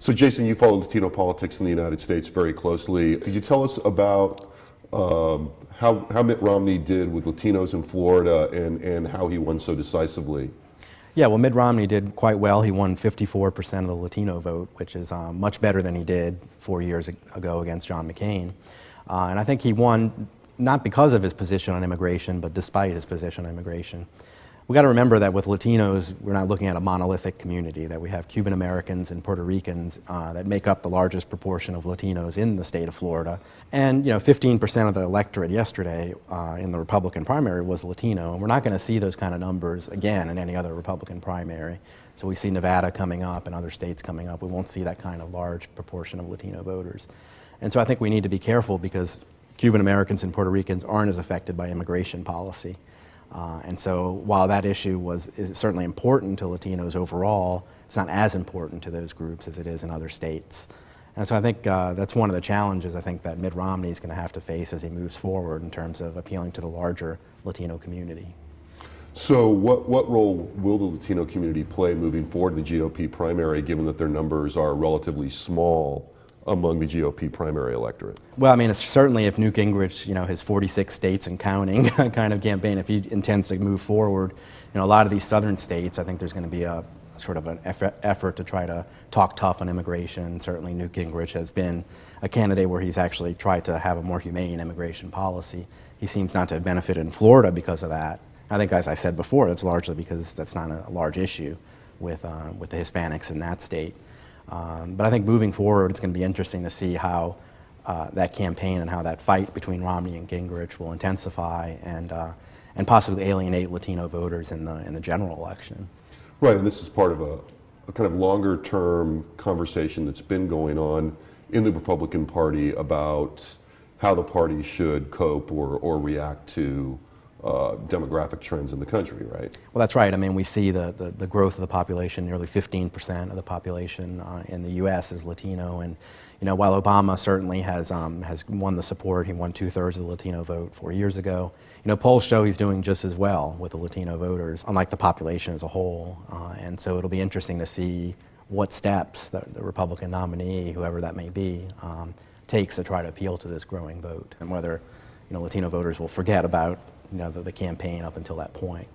So Jason, you follow Latino politics in the United States very closely. Could you tell us about how Mitt Romney did with Latinos in Florida and how he won so decisively? Yeah, well, Mitt Romney did quite well. He won 54% of the Latino vote, which is much better than he did 4 years ago against John McCain. And I think he won not because of his position on immigration, but despite his position on immigration. We got to remember that with Latinos, we're not looking at a monolithic community, that we have Cuban Americans and Puerto Ricans that make up the largest proportion of Latinos in the state of Florida. And 15% of the electorate yesterday in the Republican primary was Latino, and we're not going to see those kind of numbers again in any other Republican primary. So we see Nevada coming up and other states coming up. We won't see that kind of large proportion of Latino voters. And so I think we need to be careful because Cuban Americans and Puerto Ricans aren't as affected by immigration policy. And so while that issue is certainly important to Latinos overall, it's not as important to those groups as it is in other states. And so I think that's one of the challenges I think that Mitt Romney is going to have to face as he moves forward in terms of appealing to the larger Latino community. So what role will the Latino community play moving forward in the GOP primary, given that their numbers are relatively small among the GOP primary electorate? Well, I mean, it's certainly if Newt Gingrich, his 46 states and counting kind of campaign, if he intends to move forward, a lot of these southern states, I think there's going to be a sort of an effort to try to talk tough on immigration. Certainly Newt Gingrich has been a candidate where he's actually tried to have a more humane immigration policy. He seems not to have benefited in Florida because of that. I think, as I said before, that's largely because that's not a large issue with the Hispanics in that state. But I think moving forward, it's going to be interesting to see how that campaign and how that fight between Romney and Gingrich will intensify and possibly alienate Latino voters in the general election. Right, and this is part of a kind of longer-term conversation that's been going on in the Republican Party about how the party should cope or react to demographic trends in the country, right? Well, that's right. I mean, we see the growth of the population. Nearly 15% of the population in the U.S. is Latino, and while Obama certainly has won the support, he won 2/3 of the Latino vote 4 years ago. Polls show he's doing just as well with the Latino voters, unlike the population as a whole. And so it'll be interesting to see what steps the Republican nominee, whoever that may be, takes to try to appeal to this growing vote, and whether Latino voters will forget about the campaign up until that point.